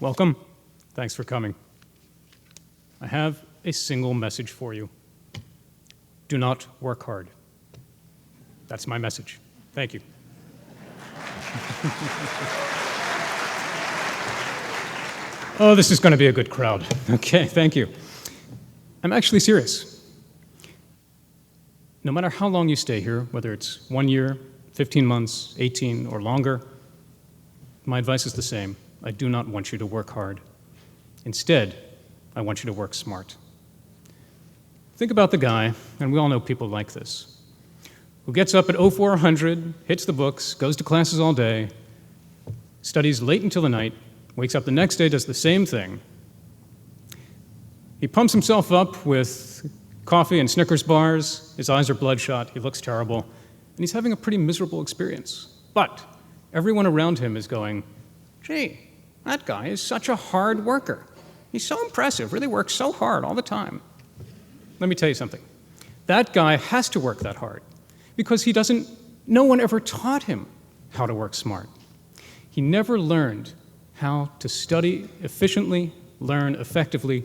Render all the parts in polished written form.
Welcome. Thanks for coming. I have a single message for you. Do not work hard. That's my message. Thank you. Oh, this is going to be a good crowd. Okay, thank you. I'm actually serious. No matter how long you stay here, whether it's 1 year, 15 months, 18, or longer, my advice is the same. I do not want you to work hard. Instead, I want you to work smart. Think about the guy, and we all know people like this, who gets up at 0400, hits the books, goes to classes all day, studies late until the night, wakes up the next day, does the same thing. He pumps himself up with coffee and Snickers bars, his eyes are bloodshot, he looks terrible, and he's having a pretty miserable experience. But everyone around him is going, gee, that guy is such a hard worker. He's so impressive, really works so hard all the time. Let me tell you something. That guy has to work that hard because no one ever taught him how to work smart. He never learned how to study efficiently, learn effectively,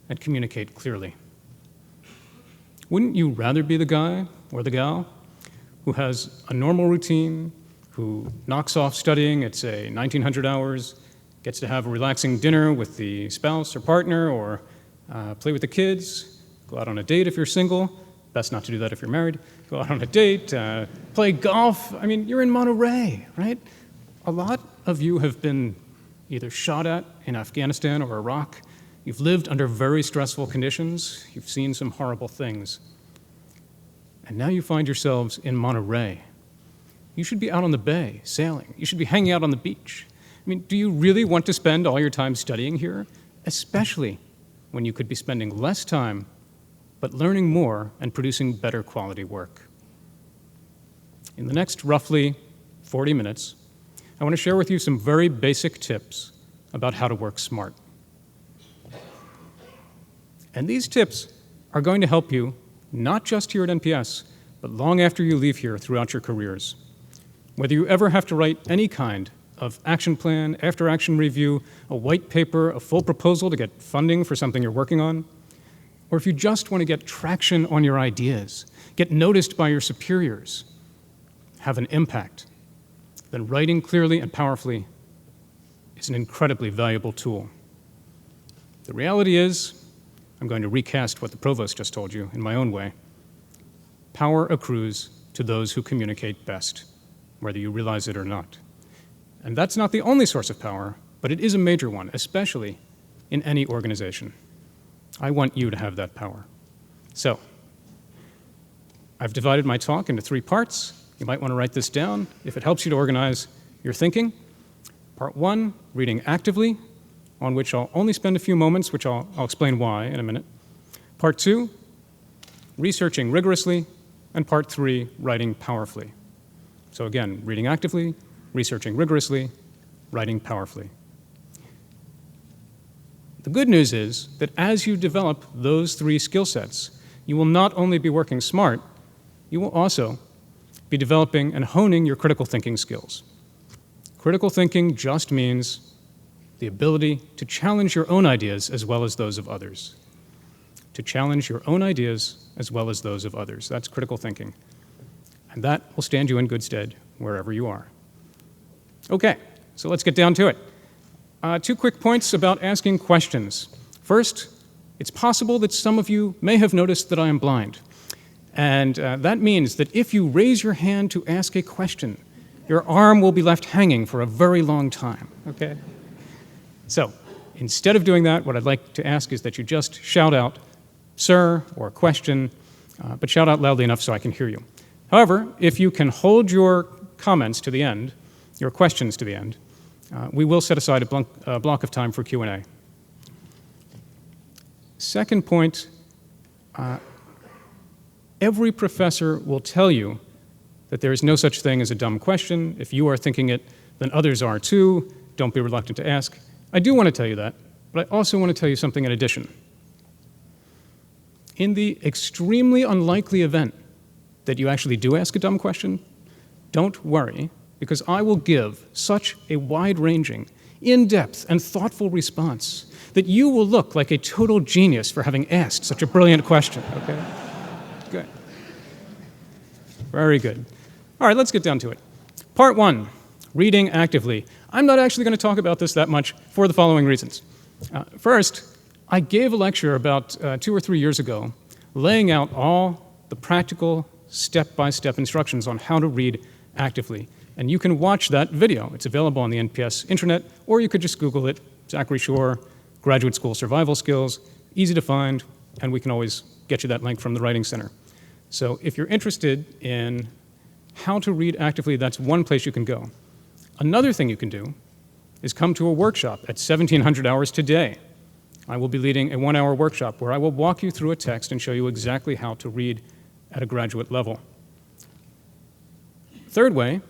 and communicate clearly. Wouldn't you rather be the guy or the gal who has a normal routine, who knocks off studying at, say, 1900 hours, gets to have a relaxing dinner with the spouse or partner, or play with the kids, go out on a date if you're single, best not to do that if you're married, go out on a date, play golf? I mean, you're in Monterey, right? A lot of you have been either shot at in Afghanistan or Iraq. You've lived under very stressful conditions. You've seen some horrible things. And now you find yourselves in Monterey. You should be out on the bay, sailing. You should be hanging out on the beach. I mean, do you really want to spend all your time studying here? Especially when you could be spending less time, but learning more and producing better quality work. In the next roughly 40 minutes, I want to share with you some very basic tips about how to work smart. And these tips are going to help you not just here at NPS, but long after you leave here throughout your careers. Whether you ever have to write any kind of action plan, after-action review, a white paper, a full proposal to get funding for something you're working on, or if you just want to get traction on your ideas, get noticed by your superiors, have an impact, then writing clearly and powerfully is an incredibly valuable tool. The reality is, I'm going to recast what the provost just told you in my own way. Power accrues to those who communicate best, whether you realize it or not. And that's not the only source of power, but it is a major one, especially in any organization. I want you to have that power. So, I've divided my talk into 3 parts. You might want to write this down if it helps you to organize your thinking. Part 1, reading actively, on which I'll only spend a few moments, which I'll explain why in a minute. Part 2, researching rigorously, and Part 3, writing powerfully. So again, reading actively, researching rigorously, writing powerfully. The good news is that as you develop those 3 skill sets, you will not only be working smart, you will also be developing and honing your critical thinking skills. Critical thinking just means the ability to challenge your own ideas as well as those of others. To challenge your own ideas as well as those of others. That's critical thinking. And that will stand you in good stead wherever you are. Okay, so let's get down to it. 2 quick points about asking questions. First, it's possible that some of you may have noticed that I am blind. And that means that if you raise your hand to ask a question, your arm will be left hanging for a very long time, okay? So, instead of doing that, what I'd like to ask is that you just shout out, sir, or question, but shout out loudly enough so I can hear you. However, if you can hold your comments to the end, your questions to the end, we will set aside a block of time for Q&A. Second point, every professor will tell you that there is no such thing as a dumb question. If you are thinking it, then others are too. Don't be reluctant to ask. I do want to tell you that, but I also want to tell you something in addition. In the extremely unlikely event that you actually do ask a dumb question, don't worry, because I will give such a wide-ranging, in-depth, and thoughtful response, that you will look like a total genius for having asked such a brilliant question, okay? Good. Very good. All right, let's get down to it. Part 1, reading actively. I'm not actually going to talk about this that much for the following reasons. First, I gave a lecture about 2 or 3 years ago laying out all the practical step-by-step instructions on how to read actively. And you can watch that video. It's available on the NPS intranet, or you could just Google it, Zachary Shore, Graduate School Survival Skills, easy to find, and we can always get you that link from the Writing Center. So if you're interested in how to read actively, that's one place you can go. Another thing you can do is come to a workshop at 1700 hours today. I will be leading a 1-hour workshop where I will walk you through a text and show you exactly how to read at a graduate level. Third way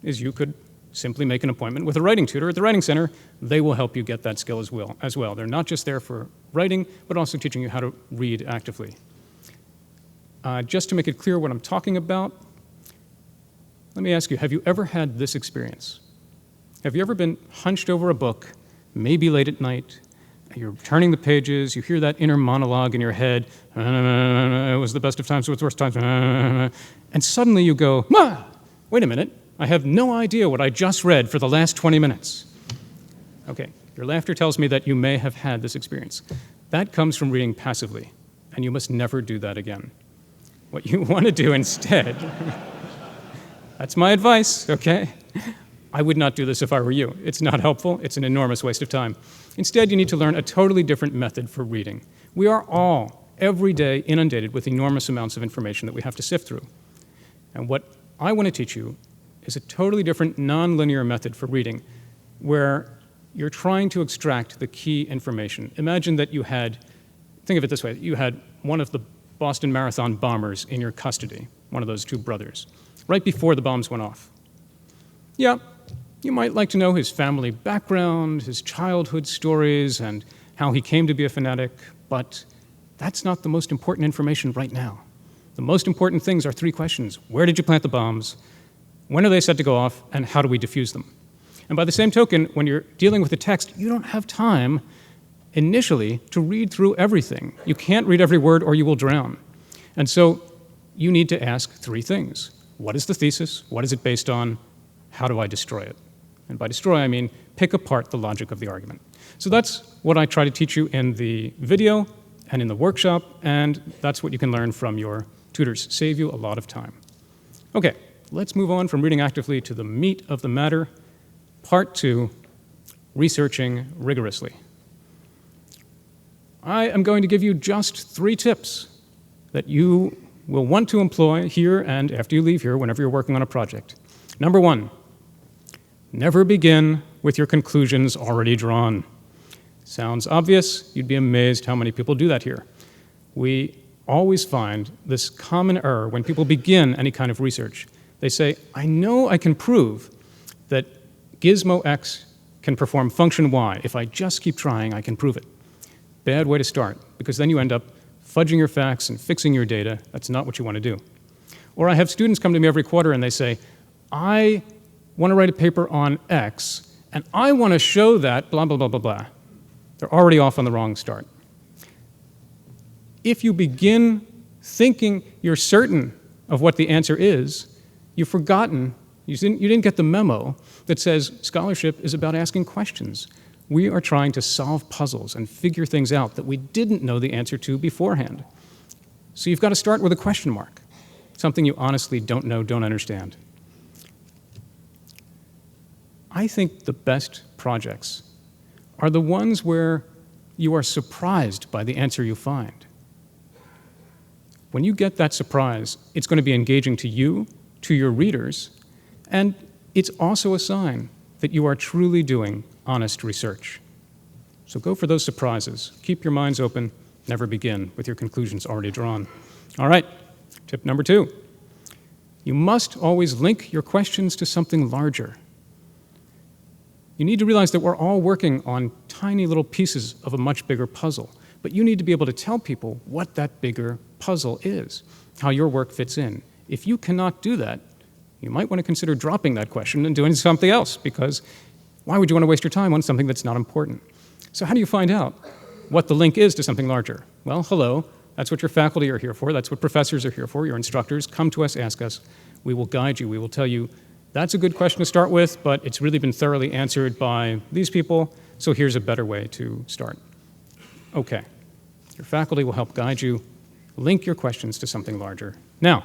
is you could simply make an appointment with a writing tutor at the Writing Center. They will help you get that skill as well. They're not just there for writing, but also teaching you how to read actively. Just to make it clear what I'm talking about, let me ask you, have you ever had this experience? Have you ever been hunched over a book, maybe late at night, you're turning the pages, you hear that inner monologue in your head, it was the best of times, it was the worst times, and suddenly you go, wait a minute, I have no idea what I just read for the last 20 minutes. Okay, your laughter tells me that you may have had this experience. That comes from reading passively, and you must never do that again. What you want to do instead, that's my advice, okay? I would not do this if I were you. It's not helpful. It's an enormous waste of time. Instead, you need to learn a totally different method for reading. We are all, every day, inundated with enormous amounts of information that we have to sift through. And what I want to teach you is a totally different nonlinear method for reading where you're trying to extract the key information. Imagine that you had, think of it this way, you had one of the Boston Marathon bombers in your custody, one of those two brothers, right before the bombs went off. Yeah, you might like to know his family background, his childhood stories, and how he came to be a fanatic, but that's not the most important information right now. The most important things are 3 questions. Where did you plant the bombs? When are they set to go off? And how do we defuse them? And by the same token, when you're dealing with a text, you don't have time initially to read through everything. You can't read every word or you will drown. And so you need to ask 3 things. What is the thesis? What is it based on? How do I destroy it? And by destroy, I mean pick apart the logic of the argument. So that's what I try to teach you in the video and in the workshop, and that's what you can learn from your tutors. Save you a lot of time. Okay, let's move on from reading actively to the meat of the matter. Part 2, researching rigorously. I am going to give you just 3 tips that you will want to employ here and after you leave here whenever you're working on a project. Number 1, never begin with your conclusions already drawn. Sounds obvious. You'd be amazed how many people do that here. We always find this common error when people begin any kind of research. They say, I know I can prove that gizmo X can perform function Y. If I just keep trying, I can prove it. Bad way to start, because then you end up fudging your facts and fixing your data. That's not what you want to do. Or I have students come to me every quarter and they say, I want to write a paper on X, and I want to show that blah, blah, blah, blah, blah. They're already off on the wrong start. If you begin thinking you're certain of what the answer is, you've forgotten, you didn't get the memo that says scholarship is about asking questions. We are trying to solve puzzles and figure things out that we didn't know the answer to beforehand. So you've got to start with a question mark, something you honestly don't know, don't understand. I think the best projects are the ones where you are surprised by the answer you find. When you get that surprise, it's going to be engaging to you, to your readers, and it's also a sign that you are truly doing honest research. So go for those surprises. Keep your minds open. Never begin with your conclusions already drawn. All right, tip number 2. You must always link your questions to something larger. You need to realize that we're all working on tiny little pieces of a much bigger puzzle, but you need to be able to tell people what that bigger puzzle is, how your work fits in. If you cannot do that, you might want to consider dropping that question and doing something else, because Why would you want to waste your time on something that's not important? So how do you find out what the link is to something larger? Well, hello, that's what your faculty are here for. That's what professors are here for, your instructors. Come to us, ask us. We will guide you. We will tell you, that's a good question to start with, but it's really been thoroughly answered by these people, so here's a better way to start. Okay, your faculty will help guide you. Link your questions to something larger. Now,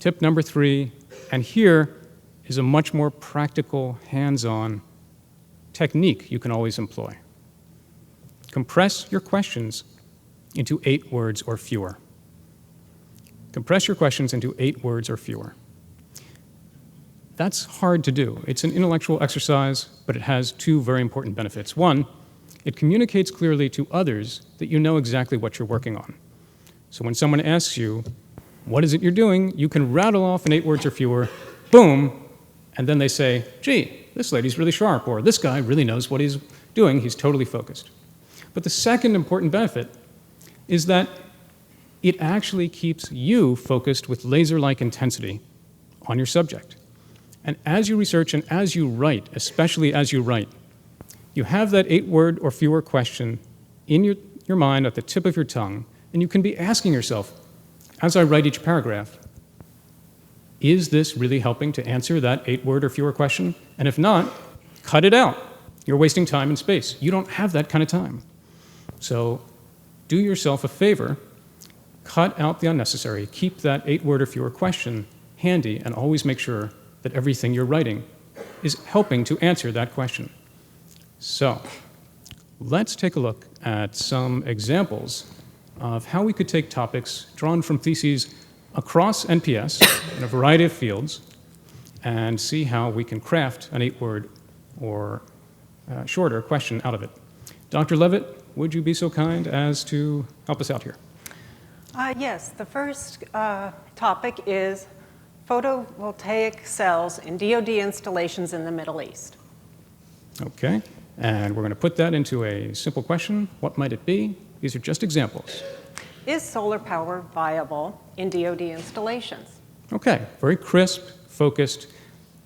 tip number 3, and here is a much more practical, hands-on technique you can always employ. Compress your questions into 8 words or fewer. Compress your questions into 8 words or fewer. That's hard to do. It's an intellectual exercise, but it has 2 very important benefits. One, it communicates clearly to others that you know exactly what you're working on. So when someone asks you, what is it you're doing, you can rattle off in 8 words or fewer, boom, and then they say, gee, this lady's really sharp, or this guy really knows what he's doing, he's totally focused. But the second important benefit is that it actually keeps you focused with laser-like intensity on your subject. And as you research and as you write, especially as you write, you have that 8-word or fewer question in your mind at the tip of your tongue, and you can be asking yourself, as I write each paragraph, is this really helping to answer that 8-word or fewer question? And if not, cut it out. You're wasting time and space. You don't have that kind of time. So do yourself a favor, cut out the unnecessary, keep that 8-word or fewer question handy, and always make sure that everything you're writing is helping to answer that question. So let's take a look at some examples of how we could take topics drawn from theses across NPS in a variety of fields and see how we can craft an 8-word or shorter question out of it. Dr. Levitt, would you be so kind as to help us out here? Yes, the first topic is photovoltaic cells in DoD installations in the Middle East. Okay, and we're going to put that into a simple question. What might it be? These are just examples. Is solar power viable in DoD installations? Okay, very crisp, focused.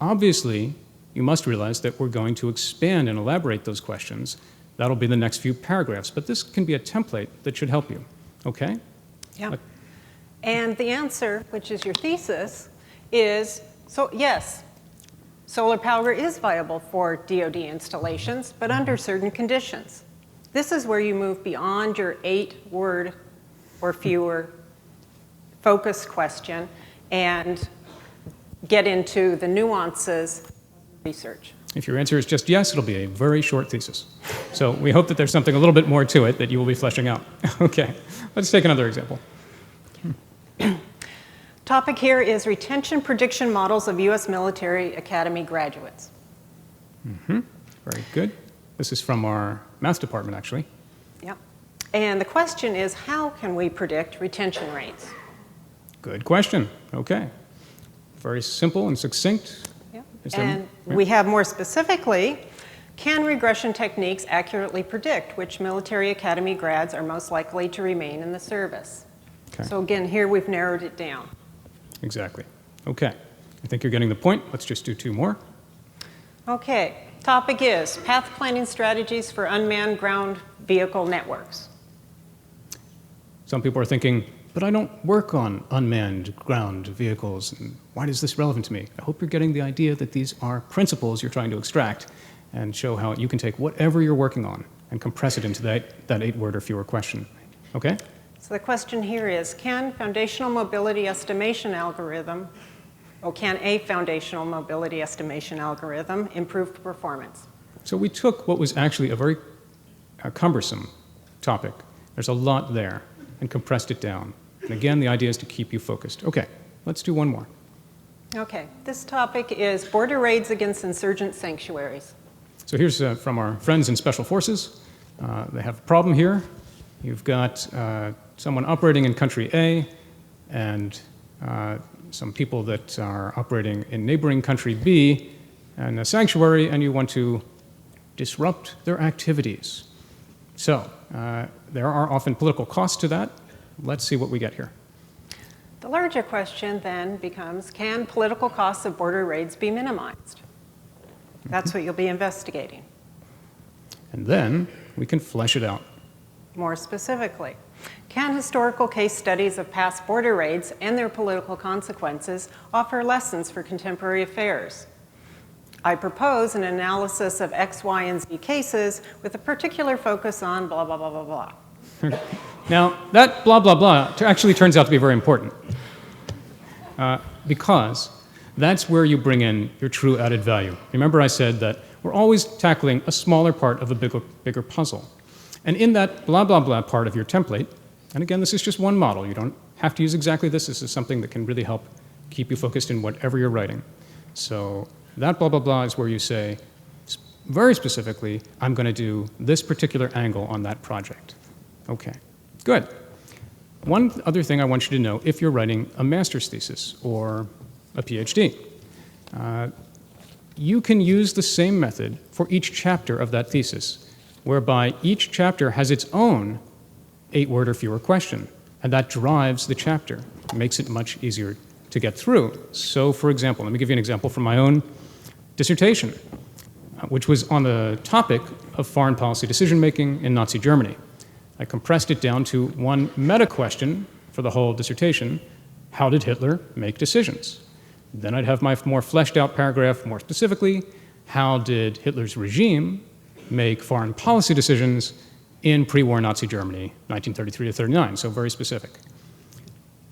Obviously, you must realize that we're going to expand and elaborate those questions. That'll be the next few paragraphs, but this can be a template that should help you, okay? Yeah. And the answer, which is your thesis, is, so yes, solar power is viable for DoD installations, but under certain conditions. This is where you move beyond your 8-word or fewer focused question and get into the nuances of research. If your answer is just yes, it'll be a very short thesis. So we hope that there's something a little bit more to it that you will be fleshing out. Okay, let's take another example. Topic here is retention prediction models of U.S. military academy graduates. Very good. This is from our math department, actually. Yep. And the question is, how can we predict retention rates? Good question. Okay. Very simple and succinct. Yep. And we have more specifically, can regression techniques accurately predict which military academy grads are most likely to remain in the service? Okay. So again, here we've narrowed it down. Exactly. Okay. I think you're getting the point. Let's just do 2 more. Okay. Topic is path planning strategies for unmanned ground vehicle networks. Some people are thinking, but I don't work on unmanned ground vehicles, and why is this relevant to me? I hope you're getting the idea that these are principles you're trying to extract and show how you can take whatever you're working on and compress it into that 8-word or fewer question. Okay? So the question here is, can a foundational mobility estimation algorithm improve performance? So we took what was actually a very cumbersome topic. There's a lot there, and compressed it down. And again, the idea is to keep you focused. Okay, let's do one more. Okay, this topic is border raids against insurgent sanctuaries. So here's from our friends in Special Forces. They have a problem here. You've got someone operating in country A and some people that are operating in neighboring country B and a sanctuary, and you want to disrupt their activities. So there are often political costs to that. Let's see what we get here. The larger question then becomes, can political costs of border raids be minimized? That's what you'll be investigating. And then we can flesh it out. More specifically, can historical case studies of past border raids and their political consequences offer lessons for contemporary affairs? I propose an analysis of X, Y, and Z cases with a particular focus on blah, blah, blah, blah, blah. Now, that blah, blah, blah actually turns out to be very important because that's where you bring in your true added value. Remember I said that we're always tackling a smaller part of a bigger puzzle. And in that blah, blah, blah part of your template, and again, this is just one model. You don't have to use exactly this. This is something that can really help keep you focused in whatever you're writing. So that blah, blah, blah is where you say, very specifically, I'm going to do this particular angle on that project. Okay, good. One other thing I want you to know if you're writing a master's thesis or a PhD. You can use the same method for each chapter of that thesis, whereby each chapter has its own 8-word or fewer question, and that drives the chapter, makes it much easier to get through. So, for example, let me give you an example from my own dissertation, which was on the topic of foreign policy decision-making in Nazi Germany. I compressed it down to one meta-question for the whole dissertation: how did Hitler make decisions? Then I'd have my more fleshed out paragraph more specifically: how did Hitler's regime make foreign policy decisions in pre-war Nazi Germany, 1933 to 39, so very specific.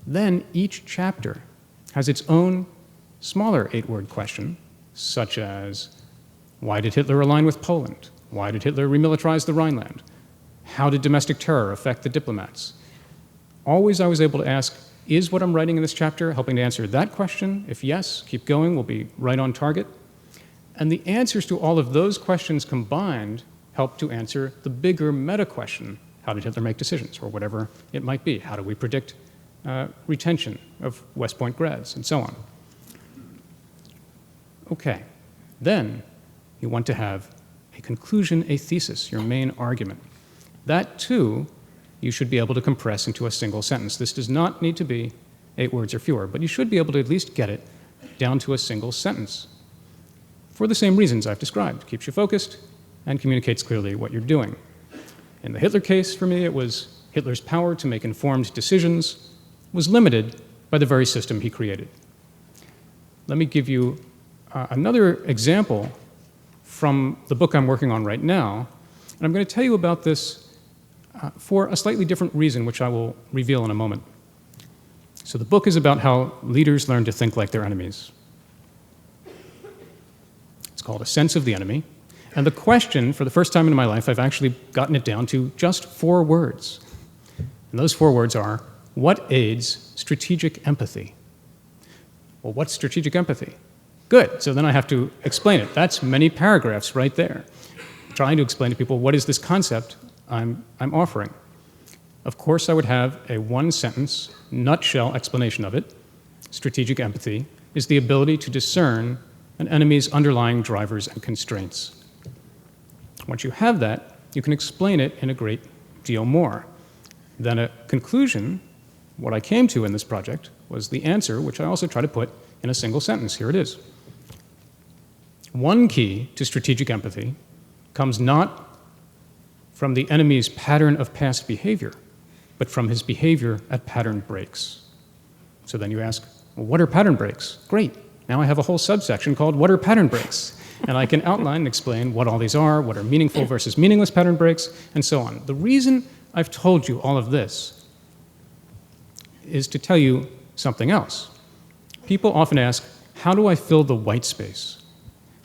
Then each chapter has its own smaller 8-word question, such as, why did Hitler align with Poland? Why did Hitler remilitarize the Rhineland? How did domestic terror affect the diplomats? Always I was able to ask, is what I'm writing in this chapter helping to answer that question? If yes, keep going, we'll be right on target. And the answers to all of those questions combined help to answer the bigger meta question: how did Hitler make decisions, or whatever it might be? How do we predict retention of West Point grads, and so on? Okay, then you want to have a conclusion, a thesis, your main argument. That, too, you should be able to compress into a single sentence. This does not need to be 8 words or fewer, but you should be able to at least get it down to a single sentence for the same reasons I've described. Keeps you focused and communicates clearly what you're doing. In the Hitler case, for me, it was Hitler's power to make informed decisions was limited by the very system he created. Let me give you another example from the book I'm working on right now, and I'm going to tell you about this for a slightly different reason, which I will reveal in a moment. So the book is about how leaders learn to think like their enemies. It's called A Sense of the Enemy. And the question, for the first time in my life, I've actually gotten it down to just 4 words. And those 4 words are, what aids strategic empathy? Well, what's strategic empathy? Good, so then I have to explain it. That's many paragraphs right there, trying to explain to people what is this concept I'm offering. Of course, I would have a 1-sentence, nutshell explanation of it. Strategic empathy is the ability to discern an enemy's underlying drivers and constraints. Once you have that, you can explain it in a great deal more. Then a conclusion, what I came to in this project, was the answer, which I also try to put in a single sentence. Here it is. One key to strategic empathy comes not from the enemy's pattern of past behavior, but from his behavior at pattern breaks. So then you ask, well, what are pattern breaks? Great. Now I have a whole subsection called What are pattern breaks? And I can outline and explain what all these are, what are meaningful versus meaningless pattern breaks, and so on. The reason I've told you all of this is to tell you something else. People often ask, how do I fill the white space?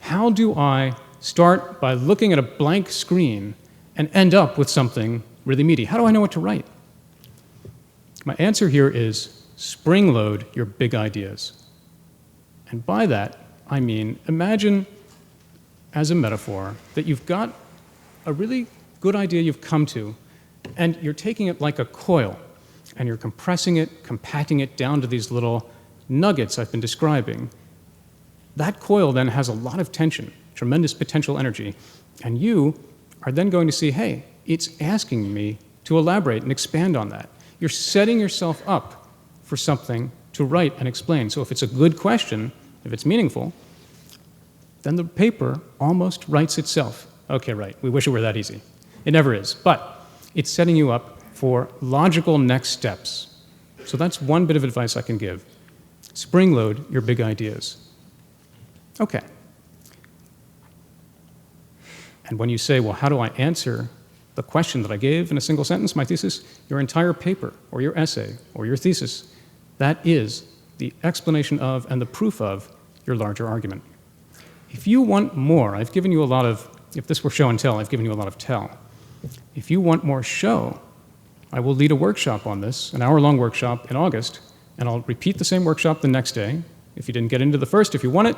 How do I start by looking at a blank screen and end up with something really meaty? How do I know what to write? My answer here is spring load your big ideas. And by that, I mean, imagine as a metaphor that you've got a really good idea you've come to, and you're taking it like a coil, and you're compressing it, compacting it down to these little nuggets I've been describing. That coil then has a lot of tension, tremendous potential energy, and you are then going to see, hey, it's asking me to elaborate and expand on that. You're setting yourself up for something to write and explain. So if it's a good question, if it's meaningful, then the paper almost writes itself. Okay, right, we wish it were that easy. It never is, but it's setting you up for logical next steps. So that's one bit of advice I can give. Spring-load your big ideas. Okay. And when you say, well, how do I answer the question that I gave in a single sentence, my thesis, your entire paper or your essay or your thesis, that is the explanation of and the proof of your larger argument. If you want more, I've given you a lot of, if this were show and tell, I've given you a lot of tell. If you want more show, I will lead a workshop on this, an hour-long workshop in August, and I'll repeat the same workshop the next day. If you didn't get into the first, if you want it,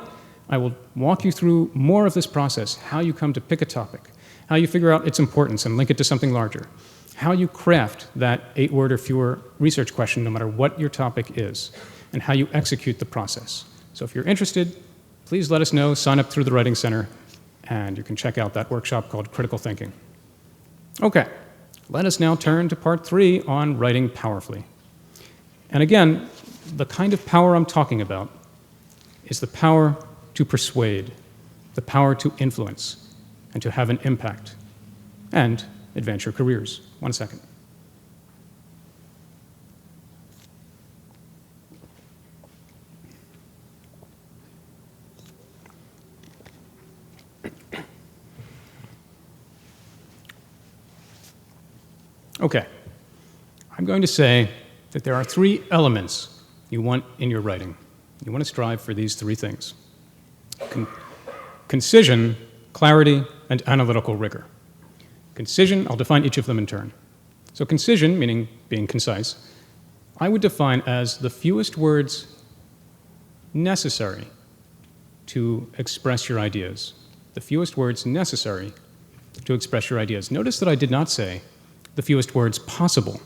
I will walk you through more of this process, how you come to pick a topic, how you figure out its importance and link it to something larger, how you craft that 8-word or fewer research question no matter what your topic is, and how you execute the process. So if you're interested, please let us know, sign up through the Writing Center, and you can check out that workshop called Critical Thinking. Okay, let us now turn to part 3 on writing powerfully. And again, the kind of power I'm talking about is the power to persuade, the power to influence, and to have an impact, and advance your careers. 1 second. Okay, I'm going to say that there are 3 elements you want in your writing. You want to strive for these 3 things. Concision, clarity, and analytical rigor. Concision, I'll define each of them in turn. So concision, meaning being concise, I would define as the fewest words necessary to express your ideas. The fewest words necessary to express your ideas. Notice that I did not say the fewest words possible.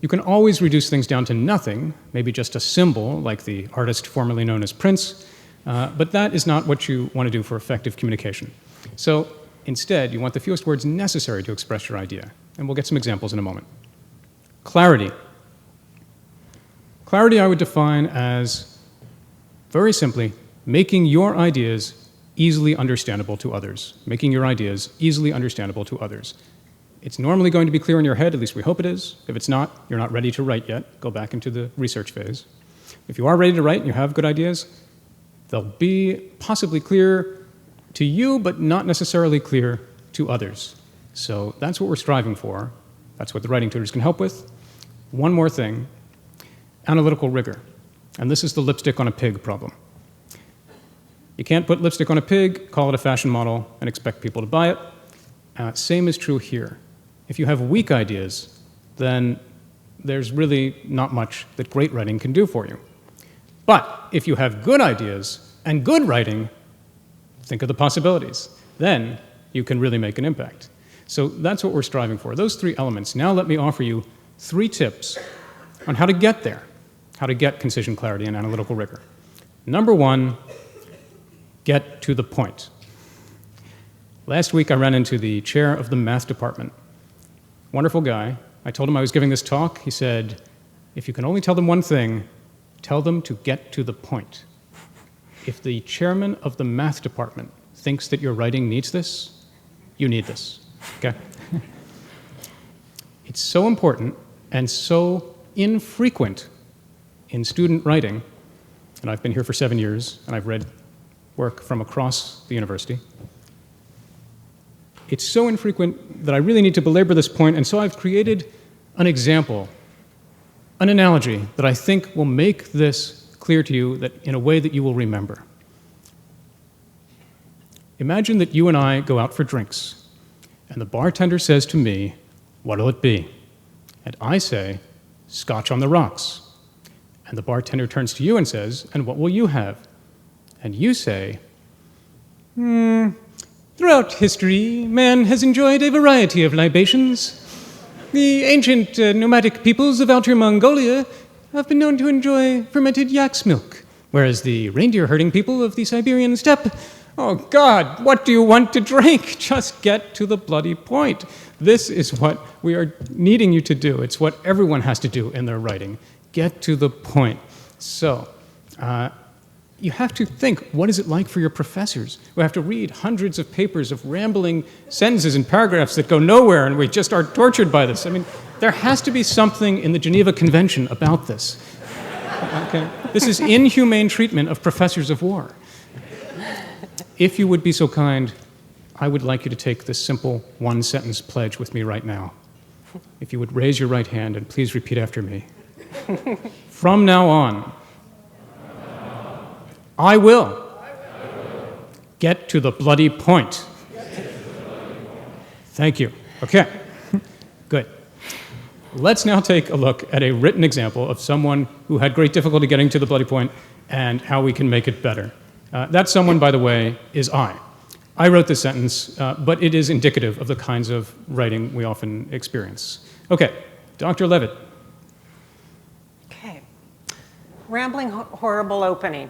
You can always reduce things down to nothing, maybe just a symbol, like the artist formerly known as Prince, but that is not what you want to do for effective communication. So instead, you want the fewest words necessary to express your idea, and we'll get some examples in a moment. Clarity. Clarity I would define as, very simply, making your ideas easily understandable to others. Making your ideas easily understandable to others. It's normally going to be clear in your head, at least we hope it is. If it's not, you're not ready to write yet. Go back into the research phase. If you are ready to write and you have good ideas, they'll be possibly clear to you, but not necessarily clear to others. So that's what we're striving for. That's what the writing tutors can help with. One more thing, analytical rigor. And this is the lipstick on a pig problem. You can't put lipstick on a pig, call it a fashion model, and expect people to buy it. Same is true here. If you have weak ideas, then there's really not much that great writing can do for you. But if you have good ideas and good writing, think of the possibilities. Then you can really make an impact. So that's what we're striving for, those 3 elements. Now let me offer you 3 tips on how to get there, how to get concision, clarity, and analytical rigor. Number 1, get to the point. Last week I ran into the chair of the math department. Wonderful guy. I told him I was giving this talk. He said, if you can only tell them one thing, tell them to get to the point. If the chairman of the math department thinks that your writing needs this, you need this, okay? It's so important and so infrequent in student writing, and I've been here for 7 years, and I've read work from across the university. It's so infrequent that I really need to belabor this point, and so I've created an example, an analogy that I think will make this clear to you that in a way that you will remember. Imagine that you and I go out for drinks, and the bartender says to me, what'll it be? And I say, Scotch on the rocks. And the bartender turns to you and says, and what will you have? And you say, throughout history, man has enjoyed a variety of libations. The ancient nomadic peoples of Outer Mongolia have been known to enjoy fermented yak's milk, whereas the reindeer-herding people of the Siberian steppe, oh God, what do you want to drink? Just get to the bloody point. This is what we are needing you to do. It's what everyone has to do in their writing. Get to the point. So, you have to think, what is it like for your professors who have to read hundreds of papers of rambling sentences and paragraphs that go nowhere, and we just are tortured by this? I mean, there has to be something in the Geneva Convention about this. Okay? This is inhumane treatment of professors of war. If you would be so kind, I would like you to take this simple one-sentence pledge with me right now. If you would raise your right hand and please repeat after me. From now on, I will get to the bloody point. Thank you. Okay, good. Let's now take a look at a written example of someone who had great difficulty getting to the bloody point and how we can make it better. That someone, by the way, is I. I wrote this sentence, but it is indicative of the kinds of writing we often experience. Okay, Dr. Levitt. Okay. Rambling, horrible opening.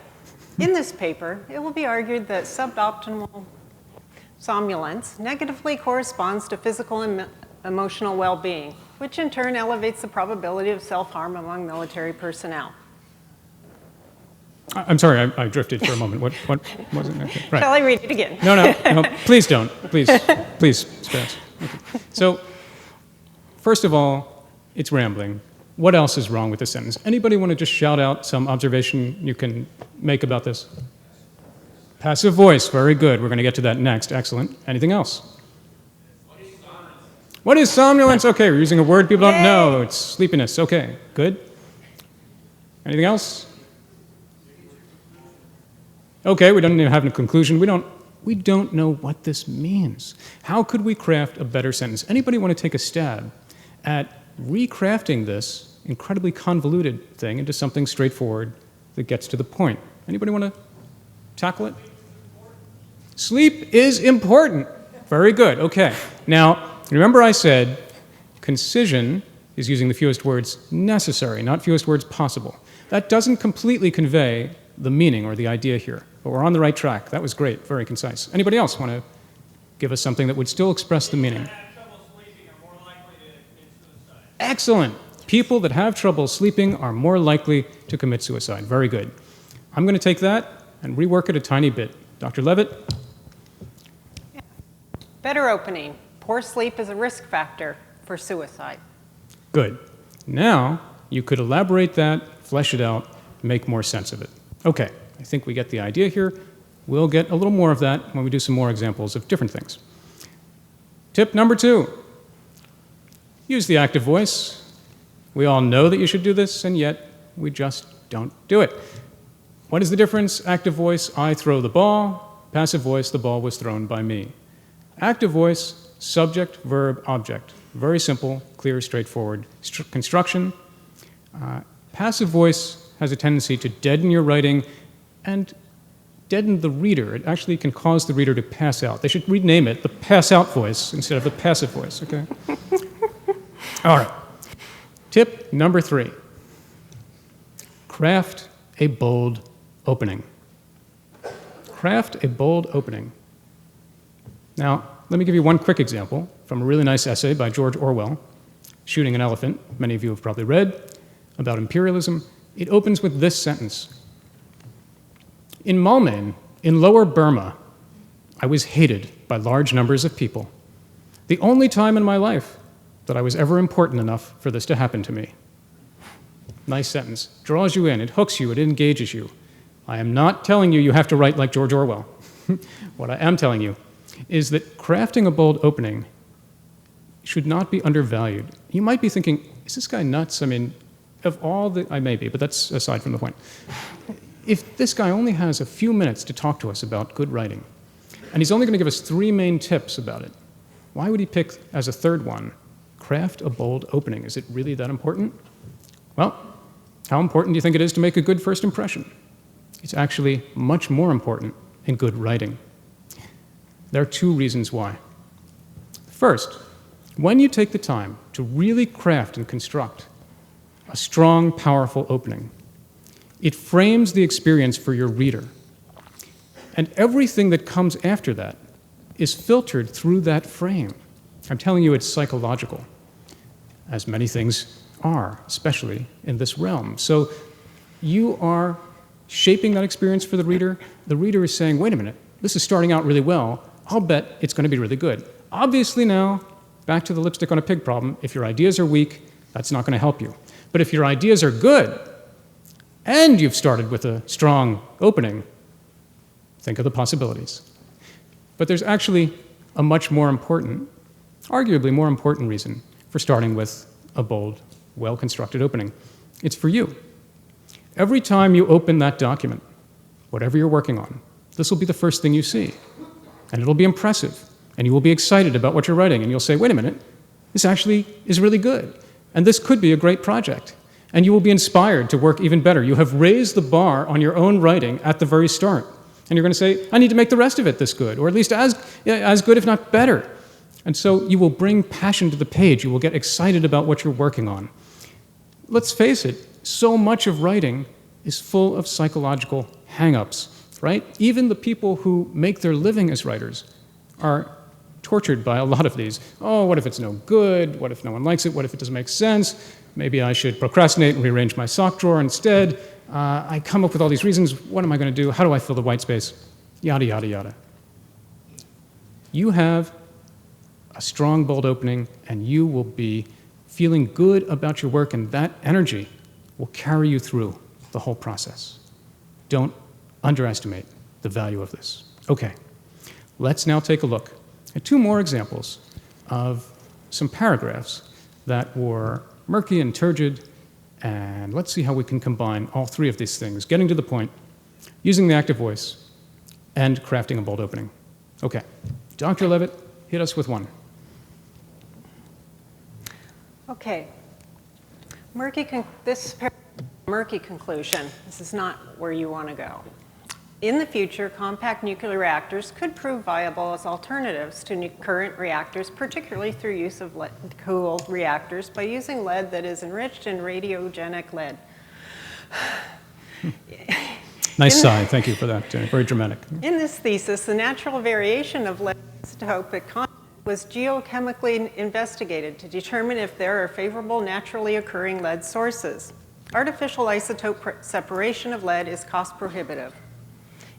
In this paper, it will be argued that suboptimal somnolence negatively corresponds to physical and emotional well-being, which in turn elevates the probability of self-harm among military personnel. I'm sorry, I drifted for a moment. What was it? Okay, right. Shall I read it again? No, please don't. Please spare us. Okay. So, first of all, it's rambling. What else is wrong with this sentence? Anybody want to just shout out some observation you can make about this? Passive voice, very good. We're going to get to that next. Excellent. Anything else? What is somnolence? Okay, we're using a word people don't know. It's sleepiness. Okay, good. Anything else? Okay, we don't even have a conclusion. We don't know what this means. How could we craft a better sentence? Anybody want to take a stab at recrafting this incredibly convoluted thing into something straightforward that gets to the point? Anybody want to tackle it? Sleep is important. Very good. Okay. Now, remember I said concision is using the fewest words necessary, not fewest words possible. That doesn't completely convey the meaning or the idea here, but we're on the right track. That was great. Very concise. Anybody else want to give us something that would still express the meaning? Excellent. People that have trouble sleeping are more likely to commit suicide. Very good. I'm going to take that and rework it a tiny bit. Dr. Levitt? Better opening. Poor sleep is a risk factor for suicide. Good. Now, you could elaborate that, flesh it out, make more sense of it. Okay, I think we get the idea here. We'll get a little more of that when we do some more examples of different things. Tip number 2. Use the active voice. We all know that you should do this, and yet we just don't do it. What is the difference? Active voice, I throw the ball. Passive voice, the ball was thrown by me. Active voice, subject, verb, object. Very simple, clear, straightforward construction. Passive voice has a tendency to deaden your writing and deaden the reader. It actually can cause the reader to pass out. They should rename it the pass-out voice instead of the passive voice, okay? All right. Tip number 3. Craft a bold opening. Craft a bold opening. Now, let me give you one quick example from a really nice essay by George Orwell, Shooting an Elephant, many of you have probably read, about imperialism. It opens with this sentence. In Malmain, in Lower Burma, I was hated by large numbers of people. The only time in my life that I was ever important enough for this to happen to me. Nice sentence. Draws you in, it hooks you, it engages you. I am not telling you you have to write like George Orwell. What I am telling you is that crafting a bold opening should not be undervalued. You might be thinking, is this guy nuts? I mean, of all the, I may be, but that's aside from the point. If this guy only has a few minutes to talk to us about good writing, and he's only going to give us 3 main tips about it, why would he pick as a third one, craft a bold opening? Is it really that important? Well, how important do you think it is to make a good first impression? It's actually much more important in good writing. There are 2 reasons why. First, when you take the time to really craft and construct a strong, powerful opening, it frames the experience for your reader. And everything that comes after that is filtered through that frame. I'm telling you, it's psychological, as many things are, especially in this realm. So you are shaping that experience for the reader is saying, wait a minute, this is starting out really well. I'll bet it's going to be really good. Obviously now, back to the lipstick on a pig problem, if your ideas are weak, that's not going to help you. But if your ideas are good, and you've started with a strong opening, think of the possibilities. But there's actually a much more important, arguably more important reason for starting with a bold, well-constructed opening. It's for you. Every time you open that document, whatever you're working on, this will be the first thing you see. And it'll be impressive. And you will be excited about what you're writing. And you'll say, wait a minute, this actually is really good. And this could be a great project. And you will be inspired to work even better. You have raised the bar on your own writing at the very start. And you're going to say, I need to make the rest of it this good, or at least as good, if not better. And so you will bring passion to the page. You will get excited about what you're working on. Let's face it, so much of writing is full of psychological hang-ups, right? Even the people who make their living as writers are tortured by a lot of these. Oh, what if it's no good? What if no one likes it? What if it doesn't make sense? Maybe I should procrastinate and rearrange my sock drawer instead. I come up with all these reasons. What am I going to do? How do I fill the white space? Yada, yada, yada. You have a strong, bold opening, and you will be feeling good about your work, and that energy will carry you through the whole process. Don't underestimate the value of this. Okay, let's now take a look at two more examples of some paragraphs that were murky and turgid, and let's see how we can combine all three of these things, getting to the point, using the active voice, and crafting a bold opening. Okay, Dr. Levitt, hit us with one. Okay. Murky conclusion. This is not where you want to go. In the future, compact nuclear reactors could prove viable as alternatives to current reactors, particularly through use of lead-cooled reactors by using lead that is enriched in radiogenic lead. Nice sigh. Thank you for that. Very dramatic. In this thesis, the natural variation of lead isotopic content was geochemically investigated to determine if there are favorable naturally occurring lead sources. Artificial isotope separation of lead is cost prohibitive.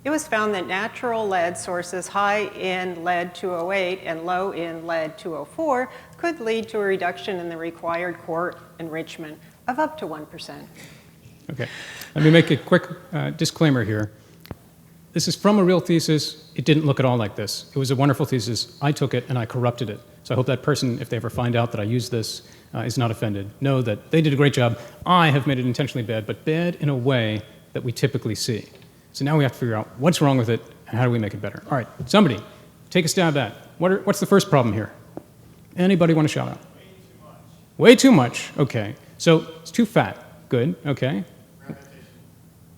It was found that natural lead sources high in lead-208 and low in lead-204 could lead to a reduction in the required core enrichment of up to 1%. Okay, let me make a quick disclaimer here. This is from a real thesis. It didn't look at all like this. It was a wonderful thesis. I took it and I corrupted it. So I hope that person, if they ever find out that I used this, is not offended. Know that they did a great job. I have made it intentionally bad, but bad in a way that we typically see. So now we have to figure out what's wrong with it and how do we make it better. All right, somebody, take a stab at it. What's the first problem here? Anybody want to shout out? Way too much. Way too much, okay. So it's too fat, good, okay. Repetition.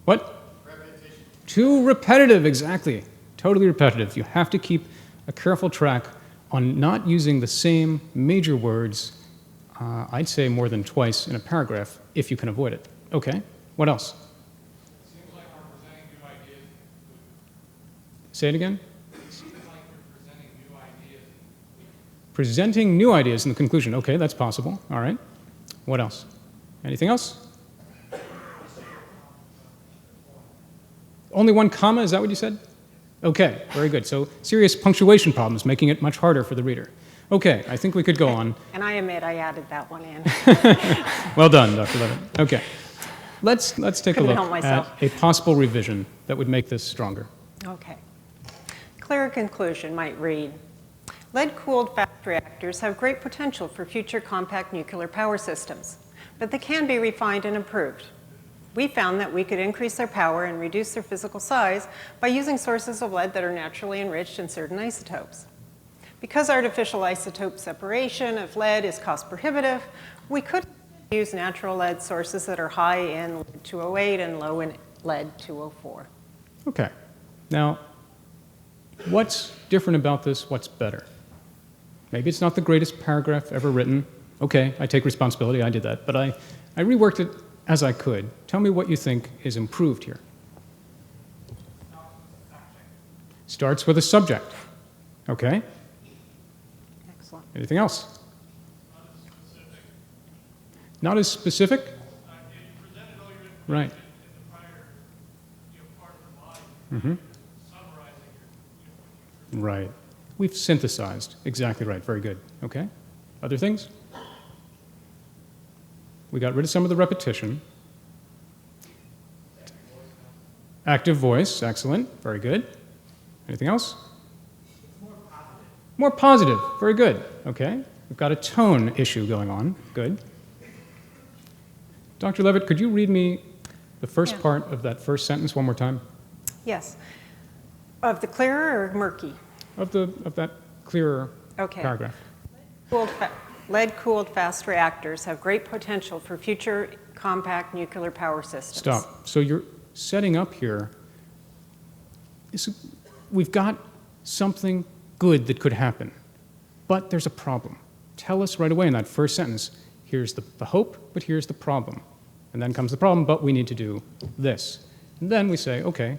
What? Repetition. Too repetitive, exactly. Totally repetitive. You have to keep a careful track on not using the same major words, I'd say more than twice in a paragraph, if you can avoid it. Okay, what else? Seems like we're presenting new ideas. Say it again. Seems like we're presenting new ideas. Presenting new ideas in the conclusion. Okay, that's possible. All right. What else? Anything else? Only one comma, is that what you said? Okay, very good. So serious punctuation problems, making it much harder for the reader. Okay, I think we could go on. And I admit I added that one in. Well done, Dr. Levitt. Okay, let's take a Couldn't look help myself. at a possible revision that would make this stronger. Okay. Clear conclusion might read, lead-cooled fast reactors have great potential for future compact nuclear power systems, but they can be refined and improved. We found that we could increase their power and reduce their physical size by using sources of lead that are naturally enriched in certain isotopes. Because artificial isotope separation of lead is cost prohibitive, we could use natural lead sources that are high in lead-208 and low in lead-204. Okay, now, what's different about this? What's better? Maybe it's not the greatest paragraph ever written. Okay, I take responsibility, I did that, but I reworked it as I could. Tell me what you think is improved here. Starts with a subject. Okay. Excellent. Anything else? Not as specific? You presented all your information Right. in the prior summarizing Right. We've synthesized. Exactly right. Very good. Okay. Other things? We got rid of some of the repetition. Active voice. Excellent. Very good. Anything else? More positive. Very good. Okay. We've got a tone issue going on. Good. Dr. Levitt, could you read me the first Yeah. part of that first sentence one more time? Yes. Of the clearer or murky? Of that clearer Okay. paragraph. Lead-cooled fast reactors have great potential for future compact nuclear power systems. Stop. So you're setting up here. We've got something good that could happen, but there's a problem. Tell us right away in that first sentence, here's the hope, but here's the problem. And then comes the problem, but we need to do this. And then we say, okay,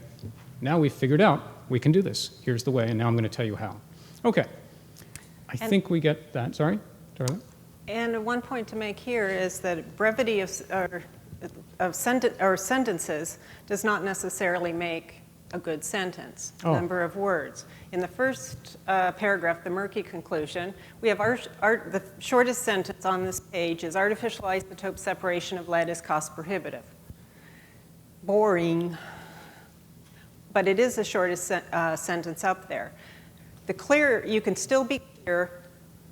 now we've figured out we can do this. Here's the way, and now I'm going to tell you how. Okay. I think we get that. Sorry, Darla? And one point to make here is that brevity of sentences does not necessarily make a good sentence, Oh. number of words. In the first paragraph, the murky conclusion, we have the shortest sentence on this page is artificial isotope separation of lead is cost prohibitive. Boring, but it is the shortest sentence up there. The clear, you can still be clear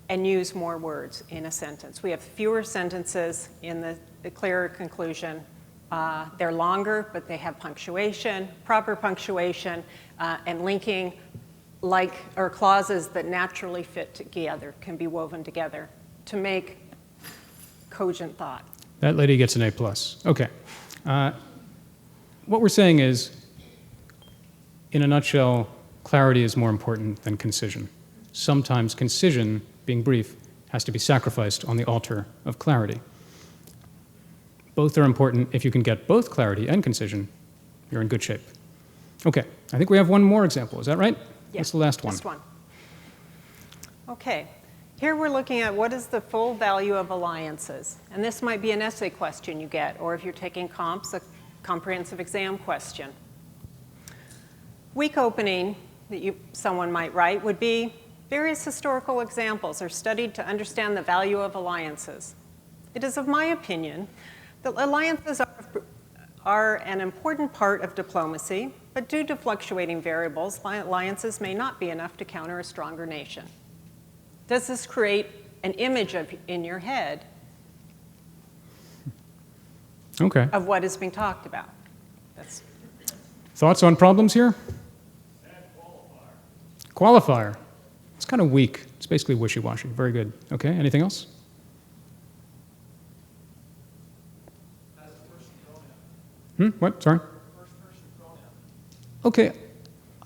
and use more words in a sentence. We have fewer sentences in the clearer conclusion. They're longer, but they have punctuation, proper punctuation, and linking or clauses that naturally fit together, can be woven together to make cogent thought. That lady gets an A+. Okay. What we're saying is, in a nutshell, clarity is more important than concision. Sometimes concision, being brief, has to be sacrificed on the altar of clarity. Both are important. If you can get both clarity and concision, you're in good shape. Okay, I think we have one more example. Is that right? Yeah, What's the last one? Last one. Okay, here we're looking at what is the full value of alliances. And this might be an essay question you get, or if you're taking comps, a comprehensive exam question. Weak opening that someone might write would be various historical examples are studied to understand the value of alliances. It is of my opinion that alliances are an important part of diplomacy, but due to fluctuating variables, alliances may not be enough to counter a stronger nation. Does this create an image in your head Okay. of what is being talked about? Thoughts on problems here? Qualifier. It's kind of weak. It's basically wishy-washy. Very good. Okay, anything else? What? Sorry? Okay,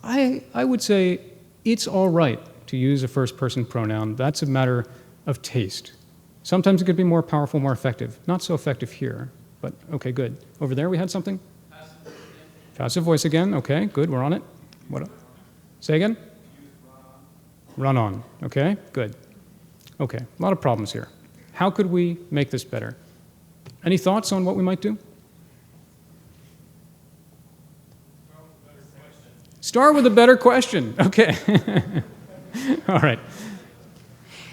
I would say it's all right to use a first-person pronoun. That's a matter of taste. Sometimes it could be more powerful, more effective. Not so effective here, but okay, good. Over there we had something? Passive voice again. Okay, good, we're on it. What? Say again? Run on. Okay, good. Okay, a lot of problems here. How could we make this better? Any thoughts on what we might do? Start with a better question. Okay. All right.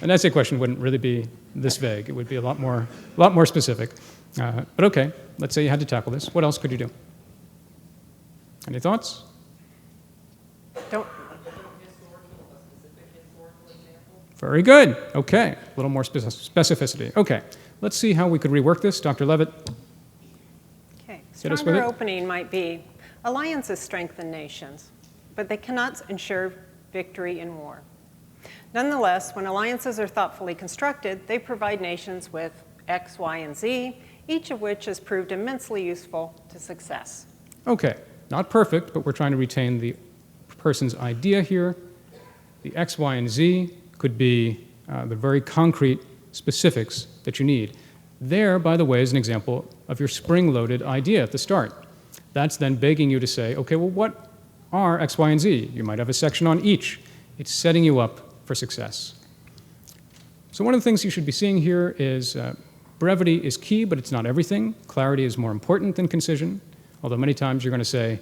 An essay question wouldn't really be this vague. It would be a lot more specific. But okay, let's say you had to tackle this. What else could you do? Any thoughts? Very good. Okay, a little more specificity. Okay, let's see how we could rework this. Dr. Levitt. Okay, Hit us with stronger it. opening might be, alliances strengthen nations, but they cannot ensure victory in war. Nonetheless, when alliances are thoughtfully constructed, they provide nations with X, Y, and Z, each of which has proved immensely useful to success. Okay, not perfect, but we're trying to retain the person's idea here. The X, Y, and Z could be the very concrete specifics that you need. There, by the way, is an example of your spring-loaded idea at the start. That's then begging you to say, okay, well, what are X, Y, and Z? You might have a section on each. It's setting you up for success. So one of the things you should be seeing here is brevity is key, but it's not everything. Clarity is more important than concision, although many times you're going to say,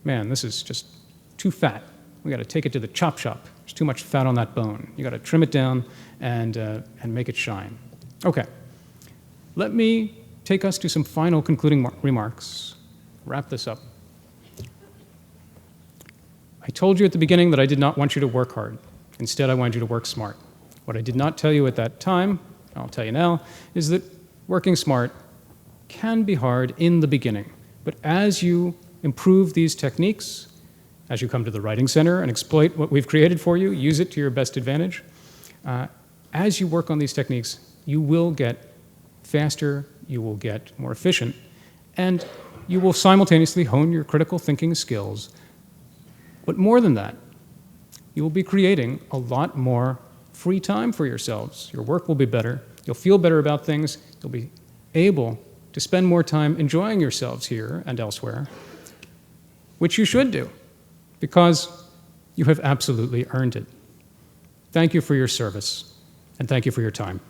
man, this is just too fat. We got to take it to the chop shop. There's too much fat on that bone. You got to trim it down and make it shine. Okay, let me take us to some final concluding remarks. Wrap this up. I told you at the beginning that I did not want you to work hard. Instead, I wanted you to work smart. What I did not tell you at that time, I'll tell you now, is that working smart can be hard in the beginning. But as you improve these techniques, as you come to the Writing Center and exploit what we've created for you, use it to your best advantage, as you work on these techniques, you will get faster, you will get more efficient, and you will simultaneously hone your critical thinking skills. But more than that, you will be creating a lot more free time for yourselves. Your work will be better, you'll feel better about things, you'll be able to spend more time enjoying yourselves here and elsewhere, which you should do, because you have absolutely earned it. Thank you for your service, and thank you for your time.